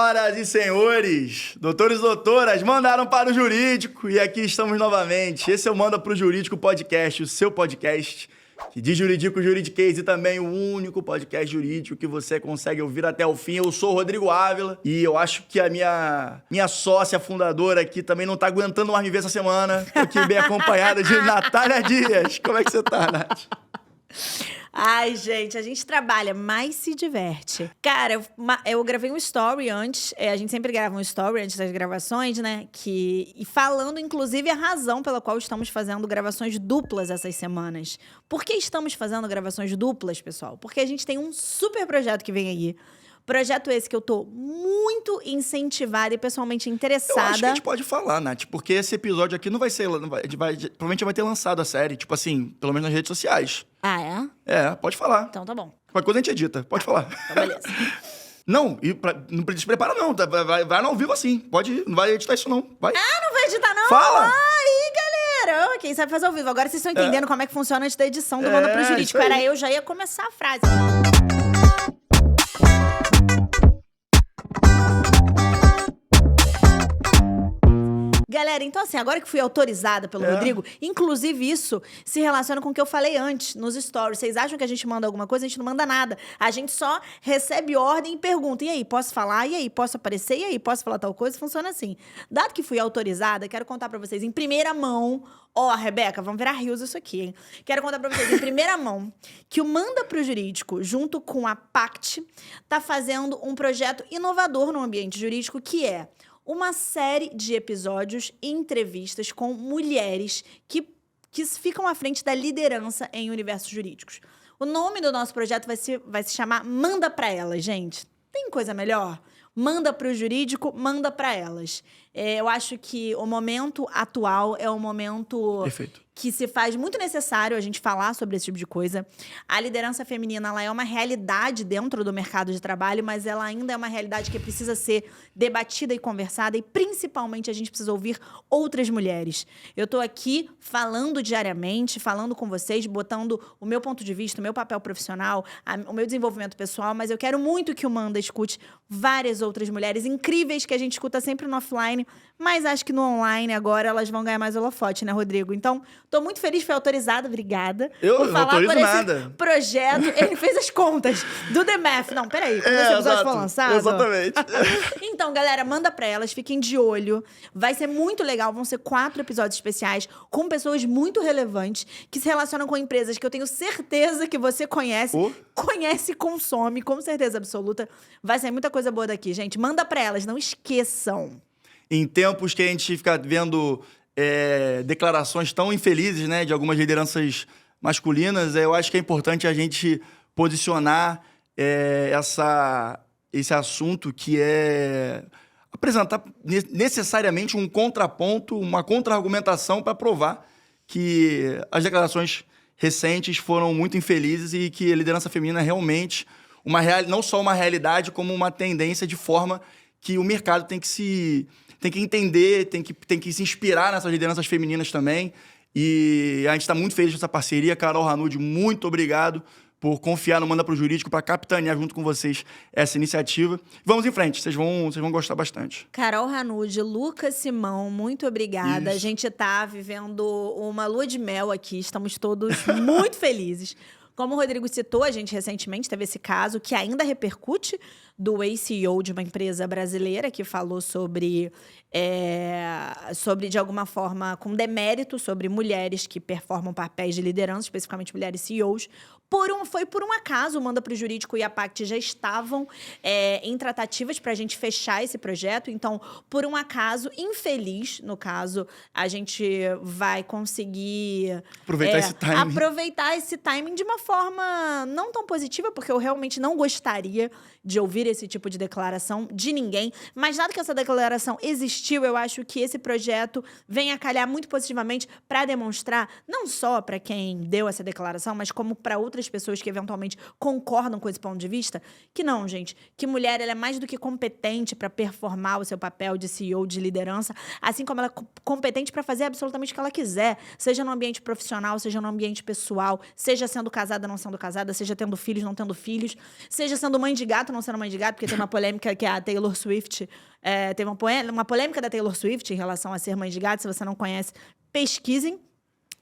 Senhoras e senhores, doutores e doutoras, mandaram para o Jurídico e aqui estamos novamente. Esse é o Manda pro Jurídico Podcast, o seu podcast de Juridico, Juridiquês e também o único podcast jurídico que você consegue ouvir até o fim. Eu sou o Rodrigo Ávila e eu acho que a minha sócia fundadora aqui também não tá aguentando mais me ver essa semana. Tô aqui bem acompanhada de Natália Dias. Como é que você tá, Nath? Ai, gente, a gente trabalha, mas se diverte. Cara, eu gravei um story antes, a gente sempre grava um story antes das gravações, né? E falando, inclusive, a razão pela qual estamos fazendo gravações duplas essas semanas. Por que estamos fazendo gravações duplas, pessoal? Porque a gente tem um super projeto que vem aí. Projeto esse que eu tô muito incentivada e pessoalmente interessada. Eu acho que a gente pode falar, Nath, porque esse episódio aqui não vai ser... provavelmente vai ter lançado a série, tipo assim, pelo menos nas redes sociais. Ah, é? É, pode falar. Então tá bom. Qualquer coisa a gente edita, pode falar. Então beleza. Não, não desprepara não, vai no ao vivo assim, não vai editar isso não, vai. Ah, não vai editar não? Fala! Aí, galera, quem sabe fazer ao vivo. Agora vocês estão entendendo como é que funciona antes da edição do Manda pro Jurídico. Era eu, já ia começar a frase. Galera, então assim, agora que fui autorizada pelo Rodrigo, inclusive isso se relaciona com o que eu falei antes, nos stories. Vocês acham que a gente manda alguma coisa? A gente não manda nada. A gente só recebe ordem e pergunta. E aí, posso falar? E aí, posso aparecer? E aí, posso falar tal coisa? Funciona assim. Dado que fui autorizada, quero contar pra vocês em primeira mão... Rebeca, vamos virar rios isso aqui, hein? Quero contar pra vocês em primeira mão que o Manda pro Jurídico, junto com a PACT, tá fazendo um projeto inovador no ambiente jurídico, que é uma série de episódios e entrevistas com mulheres que ficam à frente da liderança em universos jurídicos. O nome do nosso projeto vai se chamar Manda Pra Elas, gente. Tem coisa melhor? Manda pro jurídico, manda pra elas. Eu acho que o momento atual é um momento... Perfeito. Que se faz muito necessário a gente falar sobre esse tipo de coisa. A liderança feminina, ela é uma realidade dentro do mercado de trabalho, mas ela ainda é uma realidade que precisa ser debatida e conversada, e principalmente a gente precisa ouvir outras mulheres. Eu tô aqui falando diariamente, falando com vocês, botando o meu ponto de vista, o meu papel profissional, o meu desenvolvimento pessoal, mas eu quero muito que o Manda escute várias outras mulheres incríveis que a gente escuta sempre no offline, mas acho que no online agora elas vão ganhar mais holofote, né, Rodrigo? Então, tô muito feliz, foi autorizada, obrigada. Eu não autorizo nada. Projeto. Ele fez as contas do The Math. Não, peraí, quando esse episódio for lançado... Exatamente. Então, galera, manda pra elas, fiquem de olho. Vai ser muito legal, vão ser 4 episódios especiais com pessoas muito relevantes que se relacionam com empresas que eu tenho certeza que você conhece. Conhece e consome, com certeza absoluta. Vai ser muita coisa boa daqui, gente. Manda pra elas, não esqueçam. Em tempos que a gente fica vendo declarações tão infelizes, né, de algumas lideranças masculinas, eu acho que é importante a gente posicionar esse assunto, que é apresentar necessariamente um contraponto, uma contra-argumentação para provar que as declarações recentes foram muito infelizes e que a liderança feminina é realmente não só uma realidade, como uma tendência de forma que o mercado tem que entender, tem que se inspirar nessas lideranças femininas também. E a gente está muito feliz com essa parceria. Carol Hanud, muito obrigado por confiar no Manda pro Jurídico, para capitanear junto com vocês essa iniciativa. Vamos em frente, vocês vão gostar bastante. Carol Hanud, Lucas Simão, muito obrigada. Isso. A gente está vivendo uma lua de mel aqui, estamos todos muito felizes. Como o Rodrigo citou, a gente recentemente teve esse caso que ainda repercute, do ex-CEO de uma empresa brasileira que falou sobre, de alguma forma, com demérito sobre mulheres que performam papéis de liderança, especificamente mulheres CEOs. Foi por um acaso, o Manda pro Jurídico e a PACT já estavam em tratativas para a gente fechar esse projeto. Então, por um acaso, infeliz, no caso, a gente vai conseguir... Aproveitar esse timing de uma forma não tão positiva, porque eu realmente não gostaria de ouvir esse tipo de declaração de ninguém. Mas, dado que essa declaração existiu, eu acho que esse projeto vem a calhar muito positivamente para demonstrar, não só para quem deu essa declaração, mas como para outras pessoas que eventualmente concordam com esse ponto de vista, que não, gente, que mulher ela é mais do que competente para performar o seu papel de CEO, de liderança, assim como ela é competente para fazer absolutamente o que ela quiser, seja no ambiente profissional, seja no ambiente pessoal, seja sendo casada, não sendo casada, seja tendo filhos, não tendo filhos, seja sendo mãe de gato, não sendo mãe de de gato, porque tem uma polêmica que a Taylor Swift... teve uma polêmica da Taylor Swift em relação a ser mãe de gato. Se você não conhece, pesquisem.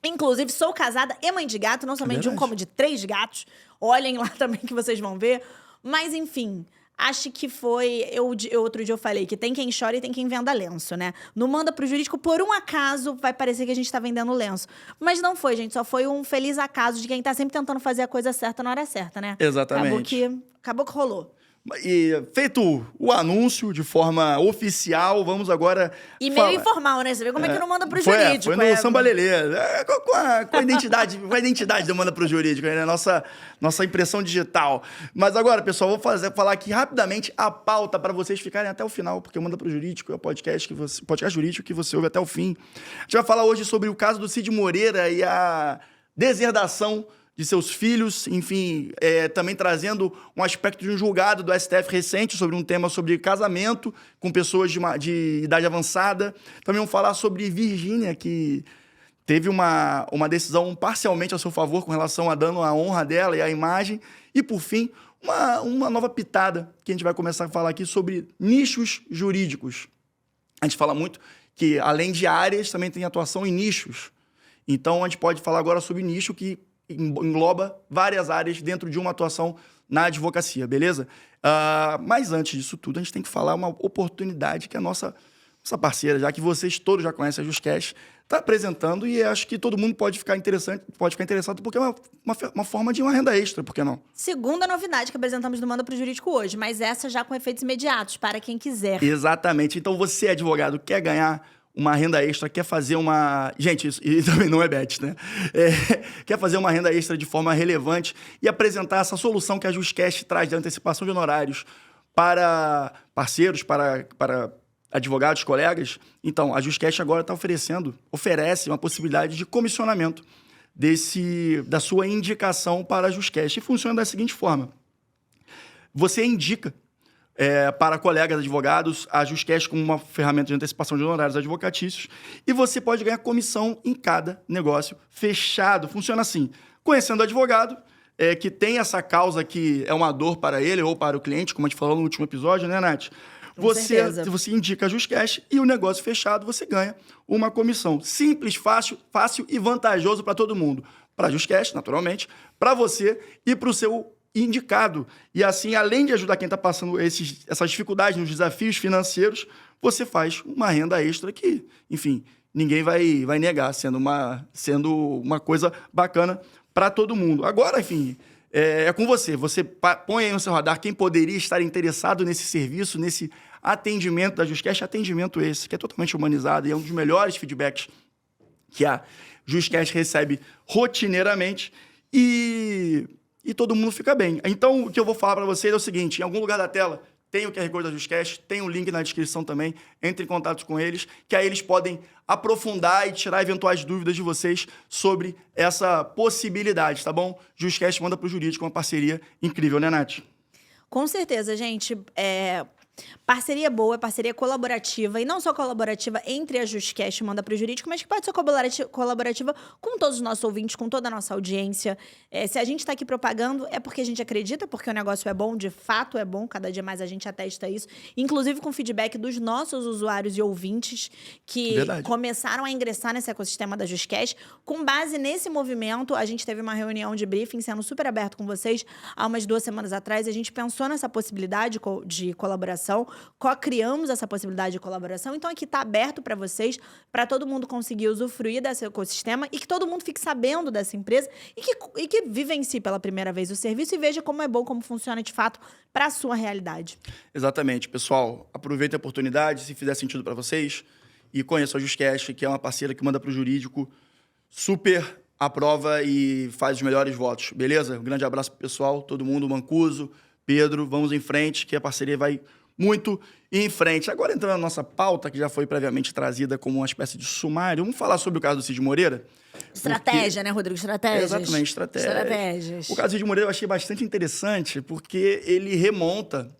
Inclusive, sou casada e mãe de gato, não somente de um, como de 3 gatos. Olhem lá também que vocês vão ver. Mas, enfim... Acho que foi... outro dia eu falei que tem quem chora e tem quem venda lenço, né? Não manda pro jurídico, por um acaso, vai parecer que a gente tá vendendo lenço. Mas não foi, gente. Só foi um feliz acaso de quem tá sempre tentando fazer a coisa certa na hora certa, né? Exatamente. Acabou que rolou. E feito o anúncio de forma oficial, vamos agora meio informal, né? Você vê como é que não manda pro jurídico. Foi no Samba Lelê. Com a identidade, não manda pro jurídico, né? Nossa impressão digital. Mas agora, pessoal, vou falar aqui rapidamente a pauta para vocês ficarem até o final, porque Manda pro Jurídico é o podcast jurídico que você ouve até o fim. A gente vai falar hoje sobre o caso do Cid Moreira e a deserdação de seus filhos, enfim, também trazendo um aspecto de um julgado do STF recente sobre um tema sobre casamento com pessoas de idade avançada. Também vamos falar sobre Virgínia, que teve uma decisão parcialmente a seu favor com relação a dano à honra dela e à imagem. E, por fim, uma nova pitada que a gente vai começar a falar aqui sobre nichos jurídicos. A gente fala muito que, além de áreas, também tem atuação em nichos. Então, a gente pode falar agora sobre nicho que engloba várias áreas dentro de uma atuação na advocacia, beleza? Mas antes disso tudo, a gente tem que falar uma oportunidade que a nossa parceira, já que vocês todos já conhecem a JustCash, está apresentando e acho que todo mundo pode ficar interessado porque é uma forma de uma renda extra, por que não? Segunda novidade que apresentamos no Manda pro Jurídico hoje, mas essa já com efeitos imediatos, para quem quiser. Exatamente. Então, você, advogado, quer ganhar uma renda extra, quer fazer uma... Gente, isso e também não é bet, né? Quer fazer uma renda extra de forma relevante e apresentar essa solução que a JustCash traz de antecipação de honorários para parceiros, para advogados, colegas. Então, a JustCash agora oferece uma possibilidade de comissionamento da sua indicação para a JustCash. E funciona da seguinte forma. Você indica para colegas advogados, a JustCash como uma ferramenta de antecipação de honorários advocatícios, e você pode ganhar comissão em cada negócio fechado. Funciona assim, conhecendo o advogado, que tem essa causa que é uma dor para ele ou para o cliente, como a gente falou no último episódio, né, Nath? Você indica a JustCash e o negócio fechado, você ganha uma comissão. Simples, fácil e vantajoso para todo mundo. Para a JustCash, naturalmente, para você e para o seu indicado. E assim, além de ajudar quem está passando essas dificuldades nos desafios financeiros, você faz uma renda extra que, enfim, ninguém vai negar, sendo uma coisa bacana para todo mundo. Agora, enfim, é com você. Você põe aí no seu radar quem poderia estar interessado nesse serviço, nesse atendimento da JustCash, atendimento esse, que é totalmente humanizado e é um dos melhores feedbacks que a JustCash recebe rotineiramente e todo mundo fica bem. Então, o que eu vou falar para vocês é o seguinte, em algum lugar da tela tem o QR Code da JustCash, tem um link na descrição também, entre em contato com eles, que aí eles podem aprofundar e tirar eventuais dúvidas de vocês sobre essa possibilidade, tá bom? JustCash Manda pro Jurídico, uma parceria incrível, né, Nath? Com certeza, gente. Parceria boa, parceria colaborativa, e não só colaborativa entre a JustCash e Manda pro Jurídico, mas que pode ser colaborativa com todos os nossos ouvintes, com toda a nossa audiência. Se a gente está aqui propagando, é porque a gente acredita, porque o negócio é bom, de fato é bom, cada dia mais a gente atesta isso, inclusive com feedback dos nossos usuários e ouvintes que começaram a ingressar nesse ecossistema da JustCash. Com base nesse movimento, a gente teve uma reunião de briefing sendo super aberto com vocês há umas 2 semanas atrás, e a gente pensou nessa possibilidade de colaboração, co-criamos essa possibilidade de colaboração, então aqui está aberto para vocês, para todo mundo conseguir usufruir desse ecossistema e que todo mundo fique sabendo dessa empresa e que vivencie pela primeira vez o serviço e veja como é bom, como funciona de fato para a sua realidade. Exatamente. Pessoal, aproveitem a oportunidade, se fizer sentido para vocês, e conheçam a JustCash, que é uma parceira que manda para o jurídico, super aprova e faz os melhores votos, beleza? Um grande abraço pro pessoal, todo mundo, Mancuso, Pedro, vamos em frente, que a parceria vai muito em frente. Agora, entrando na nossa pauta, que já foi previamente trazida como uma espécie de sumário, vamos falar sobre o caso do Cid Moreira? Estratégia, né, Rodrigo? Estratégias. Exatamente, estratégias. O caso do Cid Moreira eu achei bastante interessante, porque ele remonta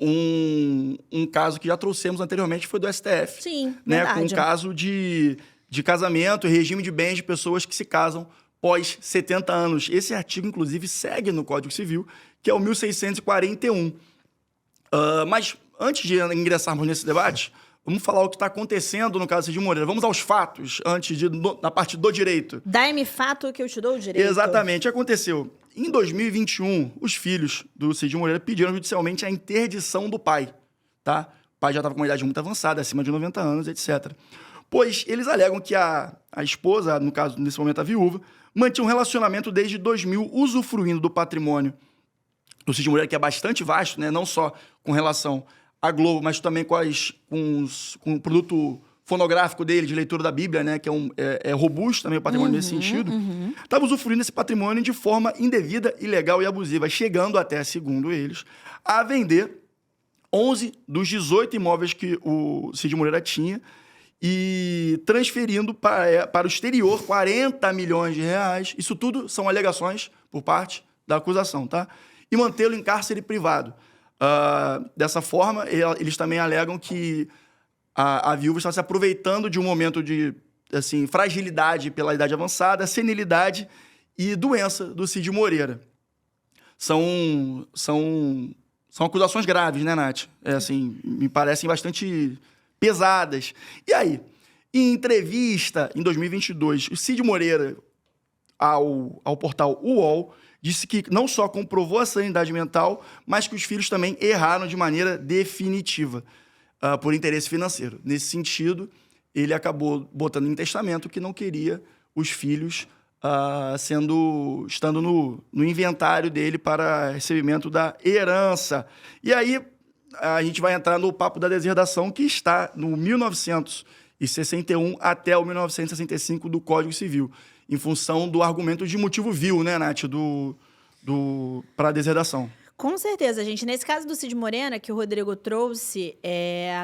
um caso que já trouxemos anteriormente, foi do STF. Sim, né, verdade. com um caso de casamento e regime de bens de pessoas que se casam pós 70 anos. Esse artigo, inclusive, segue no Código Civil, que é o 1641. Mas antes de ingressarmos nesse debate, vamos falar o que está acontecendo no caso do Cid Moreira. Vamos aos fatos, antes de na parte do direito. Dai-me fato que eu te dou o direito. Exatamente. O que aconteceu? Em 2021, os filhos do Cid Moreira pediram judicialmente a interdição do pai, tá? O pai já estava com uma idade muito avançada, acima de 90 anos, etc. Pois eles alegam que a esposa, no caso, nesse momento a viúva, mantinha um relacionamento desde 2000, usufruindo do patrimônio do Cid Moreira, que é bastante vasto, né? Não só com relação à Globo, mas também com o produto fonográfico dele, de leitura da Bíblia, né? Que é robusto também o patrimônio nesse sentido. Estava usufruindo desse patrimônio de forma indevida, ilegal e abusiva, chegando até, segundo eles, a vender 11 dos 18 imóveis que o Cid Moreira tinha e transferindo para o exterior 40 milhões de reais. Isso tudo são alegações por parte da acusação, tá? E mantê-lo em cárcere privado. Dessa forma, eles também alegam que a viúva está se aproveitando de um momento de fragilidade pela idade avançada, senilidade e doença do Cid Moreira. São acusações graves, né, Nath? Me parecem bastante pesadas. E aí, em entrevista em 2022, o Cid Moreira, ao portal UOL, disse que não só comprovou a sanidade mental, mas que os filhos também erraram de maneira definitiva, por interesse financeiro. Nesse sentido, ele acabou botando em testamento que não queria os filhos estando no inventário dele para recebimento da herança. E aí, a gente vai entrar no papo da deserdação, que está no 1961 até o 1965 do Código Civil, em função do argumento de motivo vil, né, Nath, para a deserdação. Com certeza, gente. Nesse caso do Cid Moreira, que o Rodrigo trouxe,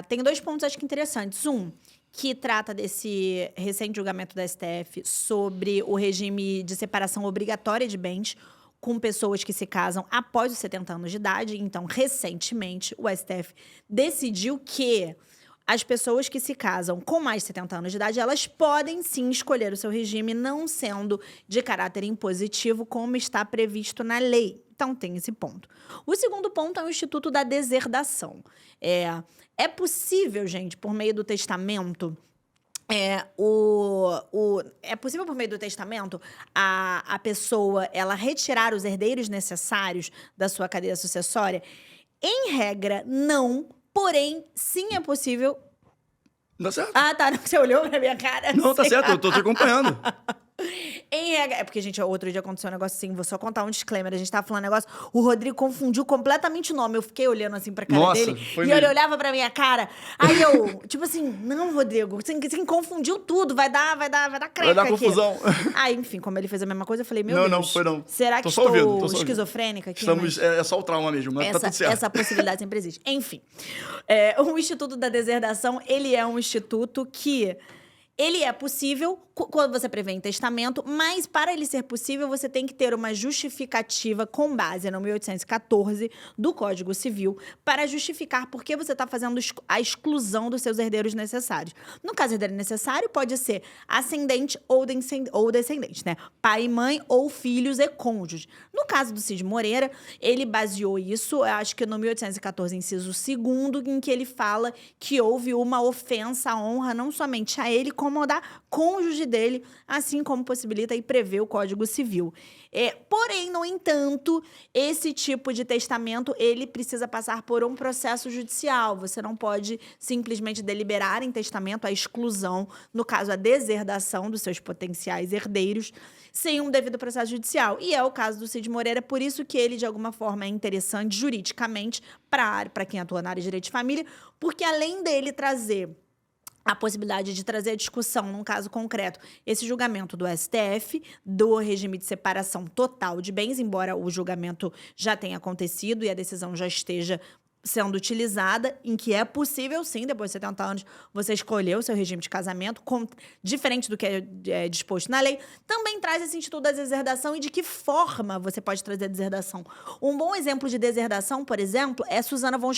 tem 2 pontos, acho que interessantes. Um, que trata desse recente julgamento da STF sobre o regime de separação obrigatória de bens com pessoas que se casam após os 70 anos de idade. Então, recentemente, o STF decidiu que as pessoas que se casam com mais de 70 anos de idade, elas podem sim escolher o seu regime, não sendo de caráter impositivo, como está previsto na lei. Então, tem esse ponto. O segundo ponto é o Instituto da Deserdação. É possível, gente, por meio do testamento... É possível, por meio do testamento, a pessoa ela retirar os herdeiros necessários da sua cadeia sucessória? Em regra, não. Porém, sim é possível. Tá certo. Ah, tá. Você olhou pra minha cara? Não, tá certo. Eu tô te acompanhando. Em regra... É porque, gente, outro dia aconteceu um negócio assim, vou só contar um disclaimer. A gente tava falando um negócio, o Rodrigo confundiu completamente o nome. Eu fiquei olhando assim pra cara dele. E ele olhava pra minha cara. Aí eu, tipo assim, não, Rodrigo, você confundiu tudo. Vai dar creca. Vai dar confusão. Aí, enfim, como ele fez a mesma coisa, eu falei, meu Deus. Não, foi não. Será que estou esquizofrênica aqui? É só o trauma mesmo, mas tá tudo certo. Essa possibilidade sempre existe. Enfim, o Instituto da Deserdação, ele é um instituto que... Ele é possível quando você prevê em testamento, mas para ele ser possível, você tem que ter uma justificativa com base no 1814 do Código Civil para justificar por que você está fazendo a exclusão dos seus herdeiros necessários. No caso, herdeiro necessário pode ser ascendente ou descendente, né? Pai e mãe ou filhos e cônjuges. No caso do Cid Moreira, ele baseou isso, acho que no 1814, inciso 2º, em que ele fala que houve uma ofensa à honra não somente a ele, como a cônjuge dele, assim como possibilita e prevê o Código Civil. Porém, no entanto, esse tipo de testamento, ele precisa passar por um processo judicial. Você não pode simplesmente deliberar em testamento a exclusão, no caso, a deserdação dos seus potenciais herdeiros, sem um devido processo judicial. E é o caso do Cid Moreira, por isso que ele, de alguma forma, é interessante juridicamente para quem atua na área de direito de família, porque além dele trazer a possibilidade de trazer a discussão, num caso concreto, esse julgamento do STF, do regime de separação total de bens, embora o julgamento já tenha acontecido e a decisão já esteja sendo utilizada, em que é possível, sim, depois de 70 anos, você escolher o seu regime de casamento, diferente do que é disposto na lei, também traz esse instituto da deserdação e de que forma você pode trazer a deserdação. Um bom exemplo de deserdação, por exemplo, é Susana von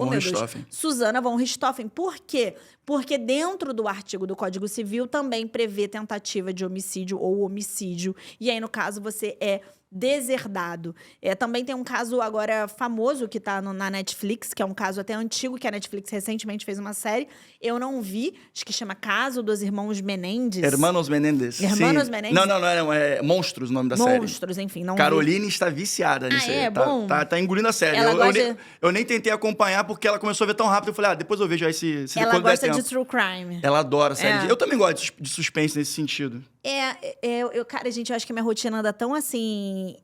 Richthofen. Susana von Richthofen. Por quê? porque dentro do artigo do Código Civil também prevê tentativa de homicídio ou homicídio. E aí, no caso, você é deserdado. Também tem um caso agora famoso que está na Netflix, que é um caso até antigo, que a Netflix recentemente fez uma série. Eu não vi, acho que chama Caso dos Irmãos Menendez. Hermanos Menendez. Hermanos Sim. Menendez? Não, é Monstros o nome da série. Monstros, enfim, não Caroline está viciada nisso aí. Bom. Tá engolindo a série. Eu nem tentei acompanhar porque ela começou a ver tão rápido. Eu falei, depois eu vejo aí se ela gosta de true crime. Ela adora série. Eu também gosto de suspense nesse sentido. Cara, gente, eu acho que minha rotina anda tão, assim,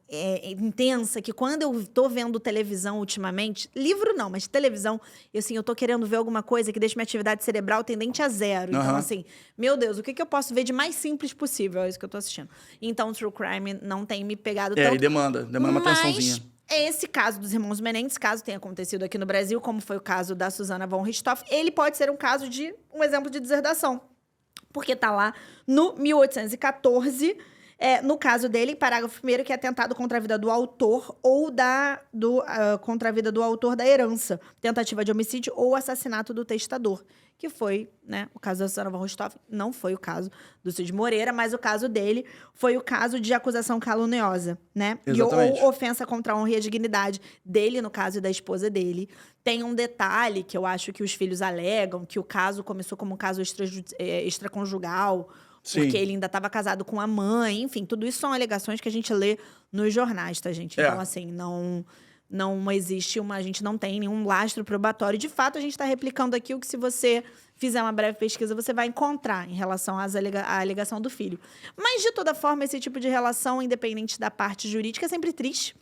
intensa, que quando eu tô vendo televisão ultimamente, livro não, mas televisão, eu tô querendo ver alguma coisa que deixe minha atividade cerebral tendente a zero. Então, assim, meu Deus, o que eu posso ver de mais simples possível? É isso que eu tô assistindo. Então, true crime não tem me pegado tanto. E demanda uma atençãozinha. Esse caso dos irmãos Menendez, caso tenha acontecido aqui no Brasil, como foi o caso da Susana von Richthofen, ele pode ser um exemplo de deserdação. Porque tá lá no 1814, no caso dele, parágrafo 1º, que é atentado contra a vida do autor ou contra a vida do autor da herança, tentativa de homicídio ou assassinato do testador, que foi, né, o caso da Susana von Richthofen, não foi o caso do Cid Moreira, mas o caso dele foi o caso de acusação caluniosa, né? Exatamente. Ou ofensa contra a honra e a dignidade dele, no caso, e da esposa dele. Tem um detalhe que eu acho que os filhos alegam, que o caso começou como um caso extraconjugal, Sim. Porque ele ainda estava casado com a mãe. Enfim, tudo isso são alegações que a gente lê nos jornais, tá, gente? Então, assim, não existe a gente não tem nenhum lastro probatório. De fato, a gente está replicando aqui o que, se você fizer uma breve pesquisa, você vai encontrar em relação à alegação do filho. Mas, de toda forma, esse tipo de relação, independente da parte jurídica, é sempre triste.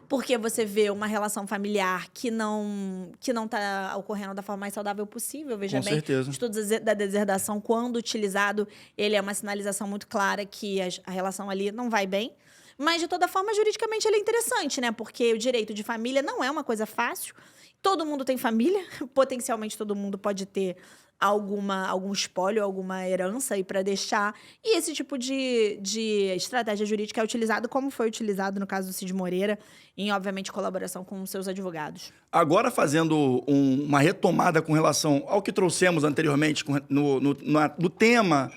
Porque você vê uma relação familiar que não está ocorrendo da forma mais saudável possível. Veja Com bem, certeza. o estudo da deserdação, quando utilizado, ele é uma sinalização muito clara que a relação ali não vai bem. Mas, de toda forma, juridicamente ele é interessante, né? Porque o direito de família não é uma coisa fácil. Todo mundo tem família. Potencialmente, todo mundo pode ter algum espólio, alguma herança aí para deixar. E esse tipo de estratégia jurídica é utilizado, como foi utilizado no caso do Cid Moreira, em, obviamente, colaboração com seus advogados. Agora, fazendo uma retomada com relação ao que trouxemos anteriormente no tema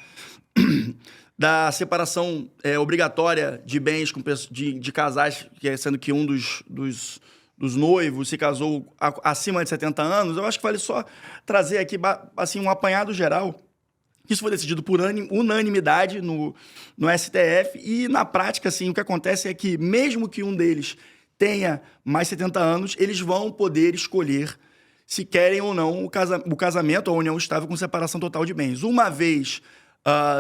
da separação obrigatória de bens de casais, sendo que um dos noivos se casou acima de 70 anos, eu acho que vale só trazer aqui assim, um apanhado geral. Isso foi decidido por unanimidade no STF e, na prática, assim, o que acontece é que, mesmo que um deles tenha mais 70 anos, eles vão poder escolher se querem ou não o casamento ou a união estável com separação total de bens. Uma vez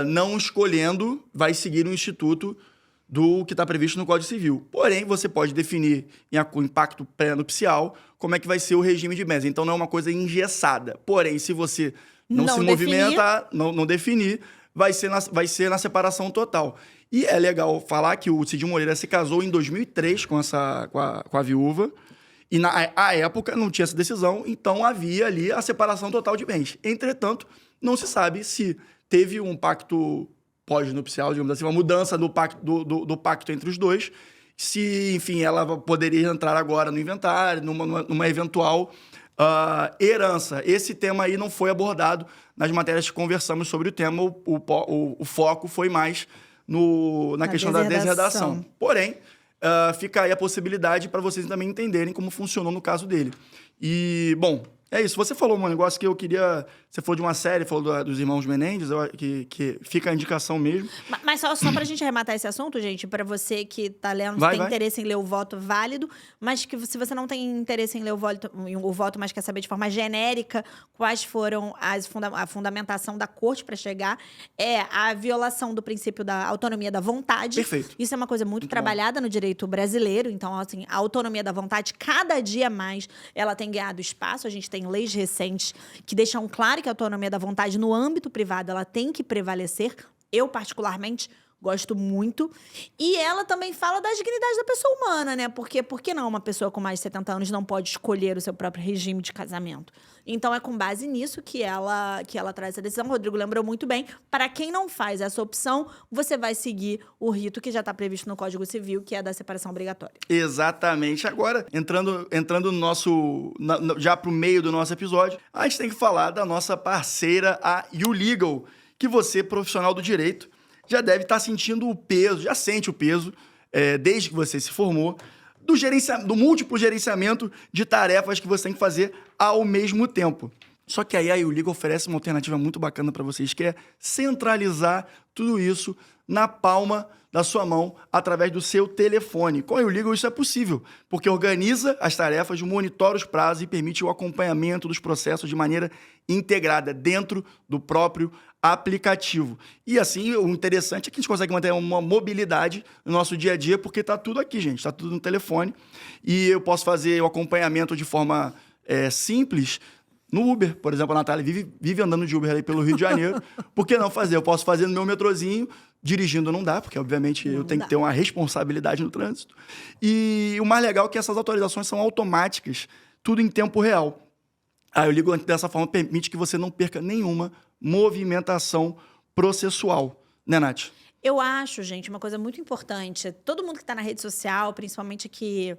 não escolhendo, vai seguir o instituto do que está previsto no Código Civil. Porém, você pode definir em impacto pré-nupcial como é que vai ser o regime de bens. Então, não é uma coisa engessada. Porém, se você não se movimenta, não definir, vai ser na separação total. E é legal falar que o Cid Moreira se casou em 2003 com a viúva, e na época não tinha essa decisão, então havia ali a separação total de bens. Entretanto, não se sabe se teve um pacto pós-nupcial, digamos assim, uma mudança do pacto entre os dois, se, enfim, ela poderia entrar agora no inventário, numa eventual herança. Esse tema aí não foi abordado nas matérias que conversamos sobre o tema, o foco foi mais na questão da deserdação. Porém, fica aí a possibilidade para vocês também entenderem como funcionou no caso dele. E, bom, é isso. Você falou um negócio que eu queria... Você falou de uma série, falou dos Irmãos Menendez, que fica a indicação mesmo. Mas só para a gente arrematar esse assunto, gente, para você que está lendo, tem interesse em ler o voto válido, mas que se você não tem interesse em ler o voto, mas quer saber de forma genérica quais foram a fundamentação da corte para chegar, é a violação do princípio da autonomia da vontade. Perfeito. Isso é uma coisa muito trabalhada no direito brasileiro. Então, assim, a autonomia da vontade, cada dia mais, ela tem ganhado espaço. A gente tem leis recentes que deixam claro que a autonomia da vontade no âmbito privado ela tem que prevalecer. Eu, particularmente, Gosto muito. E ela também fala da dignidade da pessoa humana, né? Porque por que não uma pessoa com mais de 70 anos não pode escolher o seu próprio regime de casamento? Então, é com base nisso que ela traz essa decisão. O Rodrigo lembrou muito bem. Para quem não faz essa opção, você vai seguir o rito que já está previsto no Código Civil, que é da separação obrigatória. Exatamente. Agora, entrando no nosso... já para o meio do nosso episódio, a gente tem que falar da nossa parceira, a YouLegal, que você, profissional do direito, já deve estar sentindo o peso, já sente o peso, desde que você se formou, do múltiplo gerenciamento de tarefas que você tem que fazer ao mesmo tempo. Só que aí a YouLegal oferece uma alternativa muito bacana para vocês, que é centralizar tudo isso na palma da sua mão, através do seu telefone. Com a YouLegal isso é possível, porque organiza as tarefas, monitora os prazos e permite o acompanhamento dos processos de maneira integrada dentro do próprio aplicativo. E assim, o interessante é que a gente consegue manter uma mobilidade no nosso dia a dia, porque está tudo aqui, gente, está tudo no telefone. E eu posso fazer o acompanhamento de forma simples no Uber. Por exemplo, a Natália vive andando de Uber ali pelo Rio de Janeiro. Por que não fazer? Eu posso fazer no meu metrozinho. Dirigindo não dá, porque obviamente eu tenho que ter uma responsabilidade no trânsito. E o mais legal é que essas autorizações são automáticas, tudo em tempo real. A YouLegal, dessa forma, permite que você não perca nenhuma movimentação processual. Né, Nath? Eu acho, gente, uma coisa muito importante. Todo mundo que está na rede social, principalmente que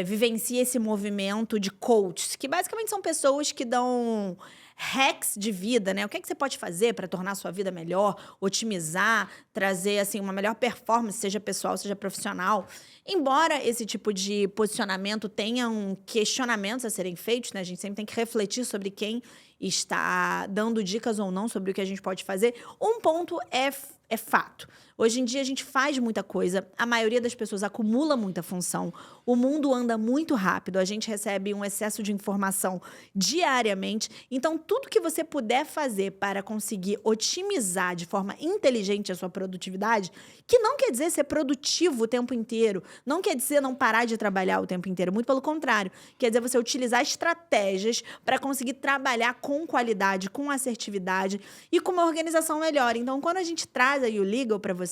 vivencia esse movimento de coaches, que basicamente são pessoas que dão hacks de vida, né? O que é que você pode fazer para tornar a sua vida melhor, otimizar, trazer assim uma melhor performance, seja pessoal, seja profissional. Embora esse tipo de posicionamento tenha questionamentos a serem feitos, né? A gente sempre tem que refletir sobre quem está dando dicas ou não sobre o que a gente pode fazer. Um ponto é fato. Hoje em dia a gente faz muita coisa, a maioria das pessoas acumula muita função, o mundo anda muito rápido, a gente recebe um excesso de informação diariamente, então tudo que você puder fazer para conseguir otimizar de forma inteligente a sua produtividade, que não quer dizer ser produtivo o tempo inteiro, não quer dizer não parar de trabalhar o tempo inteiro, muito pelo contrário, quer dizer você utilizar estratégias para conseguir trabalhar com qualidade, com assertividade e com uma organização melhor. Então, quando a gente traz a YouLegal para vocês,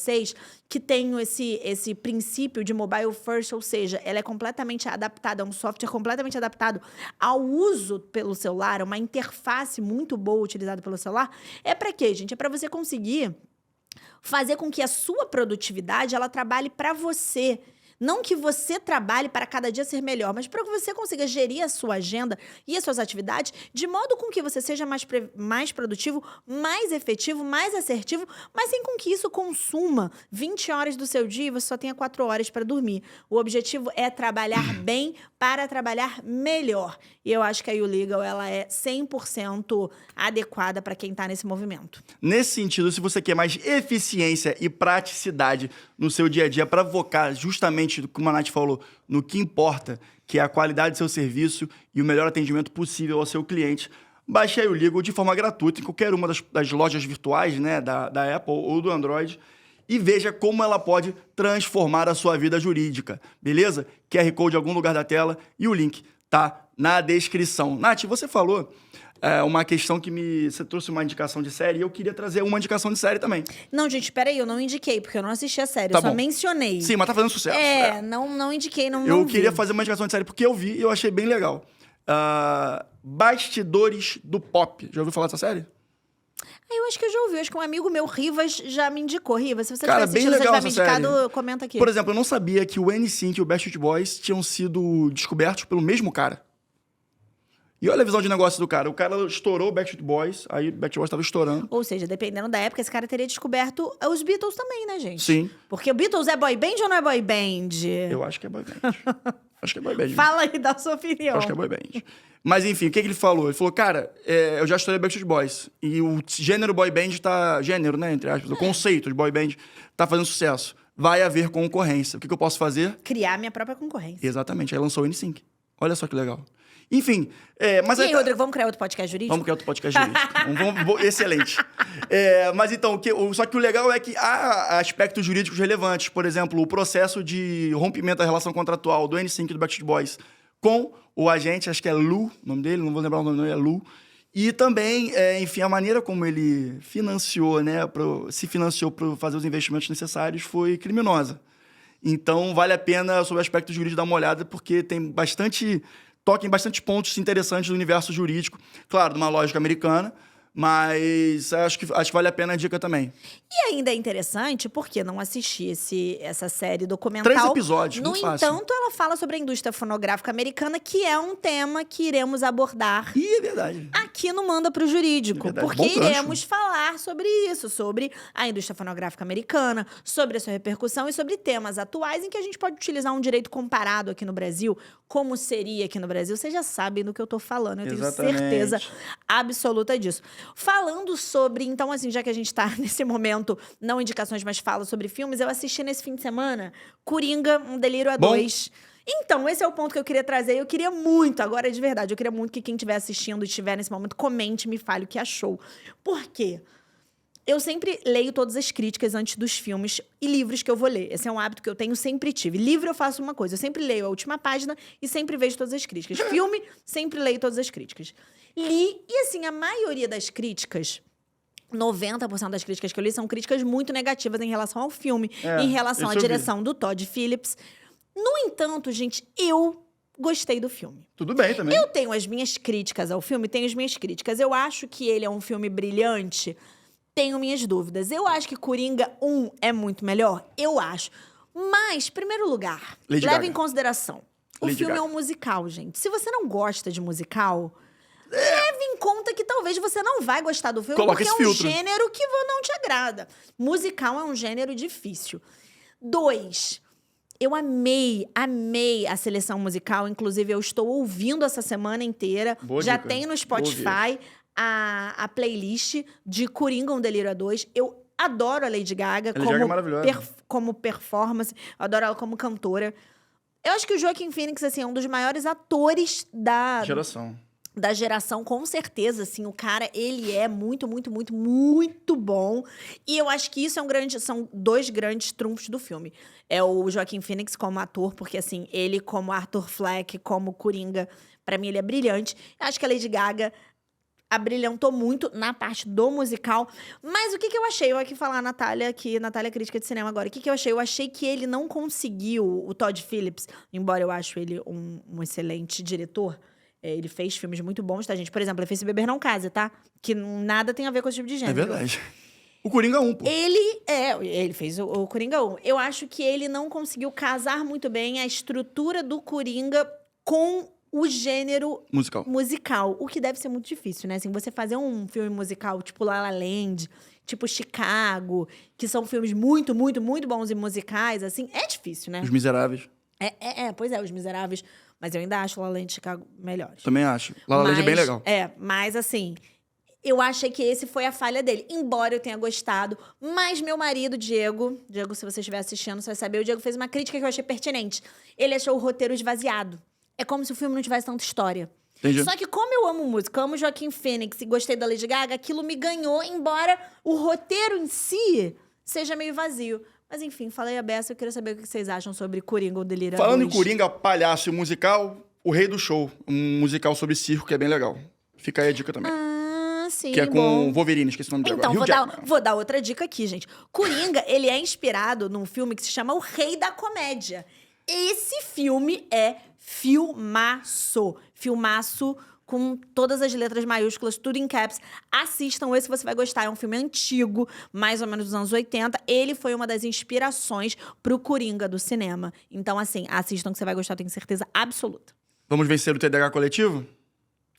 que tem esse princípio de mobile first, ou seja, ela é completamente adaptada, é um software completamente adaptado ao uso pelo celular, uma interface muito boa utilizada pelo celular, é para quê, gente? É para você conseguir fazer com que a sua produtividade ela trabalhe para você. Não que você trabalhe para cada dia ser melhor, mas para que você consiga gerir a sua agenda e as suas atividades de modo com que você seja mais produtivo, mais efetivo, mais assertivo, mas sem com que isso consuma 20 horas do seu dia e você só tenha 4 horas para dormir. O objetivo é trabalhar bem para trabalhar melhor. E eu acho que a YouLegal ela é 100% adequada para quem está nesse movimento. Nesse sentido, se você quer mais eficiência e praticidade no seu dia a dia para focar justamente, como a Nath falou, no que importa, que é a qualidade do seu serviço e o melhor atendimento possível ao seu cliente, baixe a YouLegal de forma gratuita em qualquer uma das lojas virtuais, né, da Apple ou do Android, e veja como ela pode transformar a sua vida jurídica, beleza? QR Code em algum lugar da tela e o link tá na descrição. Nath, você falou uma questão que você trouxe uma indicação de série e eu queria trazer uma indicação de série também. Não, gente, peraí, eu não indiquei, porque eu não assisti a série, Tá eu só bom. mencionei. Sim, mas tá fazendo sucesso. Não indiquei, não Eu vi. queria fazer uma indicação de série porque eu vi e eu achei bem legal. Bastidores do Pop. Já ouviu falar dessa série? Eu acho que eu já ouvi, acho que um amigo meu, Rivas, já me indicou. Rivas, se você Cara, tiver bem assistido, legal você tiver me essa indicado, série. comenta aqui. Por exemplo, eu não sabia que o NSYNC e o Backstreet Boys tinham sido descobertos pelo mesmo cara. E olha a visão de negócio do cara. O cara estourou o Backstreet Boys, aí o Backstreet Boys estava estourando. Ou seja, dependendo da época, esse cara teria descoberto os Beatles também, né, gente? Sim. Porque o Beatles é boy band ou não é boy band? Eu acho que é boy band. Acho que é boy band. Fala aí da sua opinião. Acho que é boy band. Mas enfim, o que ele falou? Ele falou, cara, eu já estourei Backstreet Boys. E o gênero boy band tá... Gênero, né? Entre aspas. O conceito de boy band tá fazendo sucesso. Vai haver concorrência. O que eu posso fazer? Criar minha própria concorrência. Exatamente. Aí lançou o NSYNC. Olha só que legal. Enfim, mas... E aí, Rodrigo, vamos criar outro podcast jurídico? Vamos criar outro podcast jurídico. Excelente. Mas então, só que o legal é que há aspectos jurídicos relevantes. Por exemplo, o processo de rompimento da relação contratual do NSYNC e do Backstreet Boys com o agente, acho que é Lu, o nome dele, não vou lembrar o nome, é Lu. E também, enfim, a maneira como ele financiou, né, se financiou para fazer os investimentos necessários foi criminosa. Então, vale a pena, sob o aspecto jurídico, dar uma olhada, porque tem toca em bastante pontos interessantes do universo jurídico. Claro, numa lógica americana, mas acho que vale a pena a dica também. E ainda é interessante porque não assisti essa série documental. 3 episódios, muito fácil. No entanto, ela fala sobre a indústria fonográfica americana, que é um tema que iremos abordar. E é verdade. Aqui no Manda Pro Jurídico. É verdade. Porque Bom gancho. iremos falar sobre isso, sobre a indústria fonográfica americana, sobre a sua repercussão e sobre temas atuais em que a gente pode utilizar um direito comparado aqui no Brasil, como seria aqui no Brasil. Vocês já sabem do que eu tô falando, eu tenho certeza absoluta disso. Falando sobre, então assim, já que a gente tá nesse momento, não indicações, mas fala sobre filmes, eu assisti nesse fim de semana Coringa, Um Delírio a Dois. Então, esse é o ponto que eu queria trazer. Eu queria muito, agora de verdade, eu queria muito que quem estiver assistindo e estiver nesse momento, comente e me fale o que achou. Por quê? Eu sempre leio todas as críticas antes dos filmes e livros que eu vou ler. Esse é um hábito que eu tenho, sempre tive. Livro eu faço uma coisa, eu sempre leio a última página e sempre vejo todas as críticas. Filme, sempre leio todas as críticas. Li, e assim, a maioria das críticas, 90% das críticas que eu li são críticas muito negativas em relação ao filme, em relação à direção do Todd Phillips. No entanto, gente, eu gostei do filme. Tudo bem também. Eu tenho as minhas críticas ao filme, tenho as minhas críticas. Eu acho que ele é um filme brilhante, tenho minhas dúvidas. Eu acho que Coringa 1 é muito melhor, eu acho. Mas, primeiro lugar, leve em consideração, o filme é um musical, gente. Se você não gosta de musical, leve em conta que talvez você não vai gostar do filme, porque é um gênero que não te agrada. Musical é um gênero difícil. 2, eu amei a seleção musical. Inclusive, eu estou ouvindo essa semana inteira. Já tem no Spotify a playlist de Coringa, Um Delírio a Dois. Eu adoro a Lady Gaga como performance. Eu adoro ela como cantora. Eu acho que o Joaquin Phoenix, assim, é um dos maiores atores da geração, com certeza, assim, o cara, ele é muito, muito, muito, muito bom. E eu acho que isso são 2 grandes trunfos do filme. É o Joaquin Phoenix como ator, porque, assim, ele como Arthur Fleck, como Coringa, pra mim ele é brilhante. Eu acho que a Lady Gaga abrilhantou muito na parte do musical. Mas o que eu achei? Eu aqui falar a Natália crítica de cinema agora. O que eu achei? Eu achei que ele não conseguiu, o Todd Phillips, embora eu acho ele um excelente diretor. Ele fez filmes muito bons, tá, gente? Por exemplo, ele fez Se Beber Não Case, tá? Que nada tem a ver com esse tipo de gênero. É verdade. O Coringa 1, pô. Ele fez o Coringa 1. Eu acho que ele não conseguiu casar muito bem a estrutura do Coringa com o gênero musical. O que deve ser muito difícil, né? Assim, você fazer um filme musical tipo La La Land, tipo Chicago, que são filmes muito, muito, muito bons e musicais, assim, é difícil, né? Os Miseráveis. Pois é, Os Miseráveis. Mas eu ainda acho La La Land e Chicago melhores. Também acho. La La Land é bem legal. Mas assim, eu achei que esse foi a falha dele. Embora eu tenha gostado. Mas meu marido, Diego, se você estiver assistindo, você vai saber, o Diego fez uma crítica que eu achei pertinente. Ele achou o roteiro esvaziado. É como se o filme não tivesse tanta história. Entendi. Só que como eu amo música, amo Joaquin Phoenix e gostei da Lady Gaga, aquilo me ganhou, embora o roteiro em si seja meio vazio. Mas enfim, falei a beça, eu queria saber o que vocês acham sobre Coringa, O Delírio a Dois. Falando em Coringa, palhaço e musical, O Rei do Show, um musical sobre circo que é bem legal. Fica aí a dica também. Sim, que é com o Wolverine, esqueci o nome dele agora. Então, vou dar outra dica aqui, gente. Coringa, ele é inspirado num filme que se chama O Rei da Comédia. Esse filme é filmaço. Filmaço com todas as letras maiúsculas, tudo em caps. Assistam, esse você vai gostar. É um filme antigo, mais ou menos dos anos 80. Ele foi uma das inspirações pro Coringa do cinema. Então, assim, assistam que você vai gostar, tenho certeza absoluta. Vamos vencer o TDAH coletivo?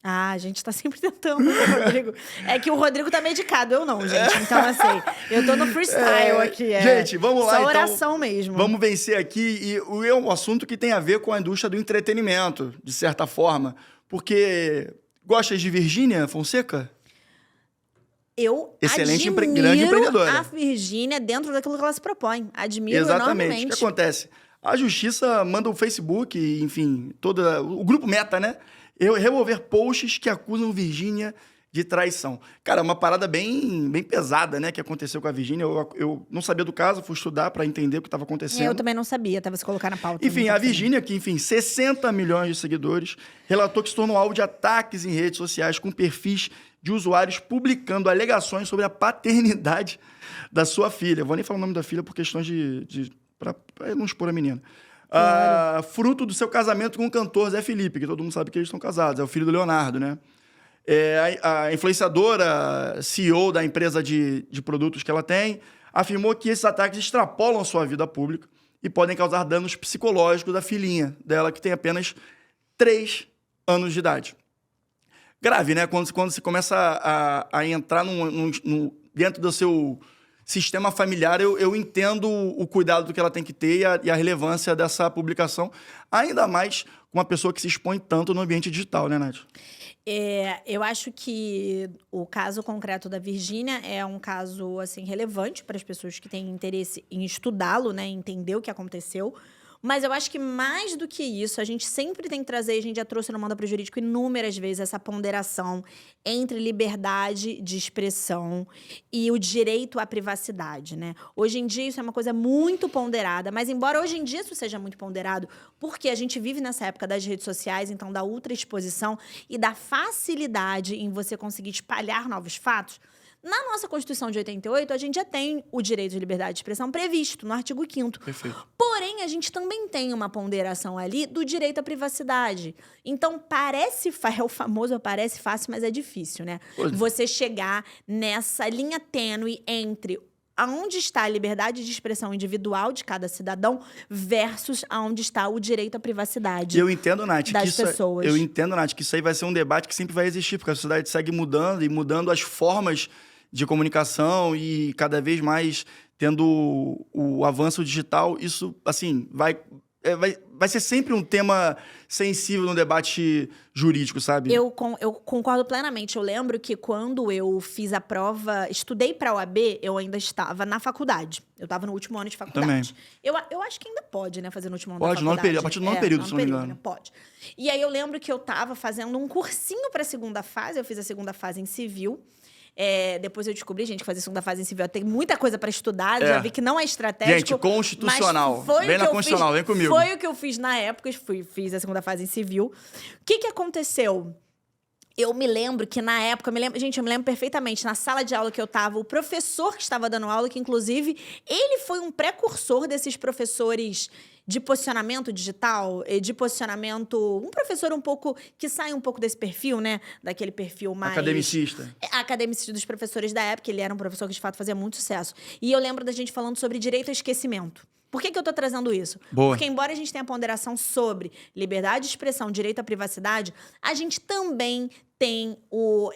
A gente tá sempre tentando, né, Rodrigo? É que o Rodrigo tá medicado, eu não, gente. Então, assim, eu tô no freestyle aqui. Gente, vamos lá, só oração mesmo. Vamos vencer aqui. E é um assunto que tem a ver com a indústria do entretenimento, de certa forma. Porque gostas de Virgínia Fonseca? Eu Excelente, admiro grande empreendedora. A Virgínia dentro daquilo que ela se propõe. Admiro Exatamente. enormemente. O que acontece? A justiça manda o Facebook, enfim, o grupo Meta, né? Remover posts que acusam Virgínia de traição. Cara, uma parada bem pesada, né, que aconteceu com a Virgínia. Eu não sabia do caso, fui estudar para entender o que estava acontecendo. Eu também não sabia, até você colocar na pauta. Enfim, a Virgínia, que, 60 milhões de seguidores, relatou que se tornou alvo de ataques em redes sociais com perfis de usuários publicando alegações sobre a paternidade da sua filha. Eu vou nem falar o nome da filha por questões para não expor a menina. Claro. Fruto do seu casamento com o cantor Zé Felipe, que todo mundo sabe que eles estão casados. É o filho do Leonardo, né? A influenciadora, CEO da empresa de produtos que ela tem, afirmou que esses ataques extrapolam a sua vida pública e podem causar danos psicológicos à filhinha dela, que tem apenas 3 anos de idade. Grave, né? Quando você começa a entrar dentro do seu sistema familiar, eu entendo o cuidado que ela tem que ter e a relevância dessa publicação, ainda mais com uma pessoa que se expõe tanto no ambiente digital, né, Nath? Eu acho que o caso concreto da Virgínia é um caso assim relevante para as pessoas que têm interesse em estudá-lo, né, entender o que aconteceu. Mas eu acho que mais do que isso, a gente sempre tem que trazer, a gente já trouxe no Manda Pro Jurídico inúmeras vezes, essa ponderação entre liberdade de expressão e o direito à privacidade, né? Hoje em dia isso é uma coisa muito ponderada, mas embora hoje em dia isso seja muito ponderado, porque a gente vive nessa época das redes sociais, então da ultraexposição e da facilidade em você conseguir espalhar novos fatos, na nossa Constituição de 88, a gente já tem o direito de liberdade de expressão previsto no artigo 5º. Perfeito. Porém, a gente também tem uma ponderação ali do direito à privacidade. Então, é o famoso parece fácil, mas é difícil, né? Você chegar nessa linha tênue entre aonde está a liberdade de expressão individual de cada cidadão versus aonde está o direito à privacidade. Eu entendo, Nath, das pessoas. Eu entendo, Nath, que isso aí vai ser um debate que sempre vai existir, porque a sociedade segue mudando e mudando as formas de comunicação e cada vez mais tendo o avanço digital. Isso, assim, vai ser sempre um tema sensível no debate jurídico, sabe? Eu concordo plenamente. Eu lembro que quando eu fiz a prova, estudei para a OAB, eu ainda estava na faculdade. Eu estava no último ano de faculdade. Também. Eu acho que ainda pode, né, fazer no último ano da faculdade. Pode, a partir do nono período, se não me engano. Pode. E aí eu lembro que eu estava fazendo um cursinho para a segunda fase. Eu fiz a segunda fase em civil. Depois eu descobri, gente, que fazer segunda fase em civil tem muita coisa para estudar, já vi que não é estratégico. Gente, constitucional. Vem na constitucional, vem comigo. Foi o que eu fiz na época, fiz a segunda fase em civil. O que aconteceu? Eu me lembro que na época, eu me lembro perfeitamente, na sala de aula que eu estava, o professor que estava dando aula, que inclusive, ele foi um precursor desses professores de posicionamento digital, de posicionamento... Um professor que sai um pouco desse perfil, né? Daquele perfil mais... Academicista. Academicista dos professores da época. Ele era um professor que, de fato, fazia muito sucesso. E eu lembro da gente falando sobre direito ao esquecimento. Por que eu tô trazendo isso? Boa. Porque, embora a gente tenha ponderação sobre liberdade de expressão, direito à privacidade, a gente também tem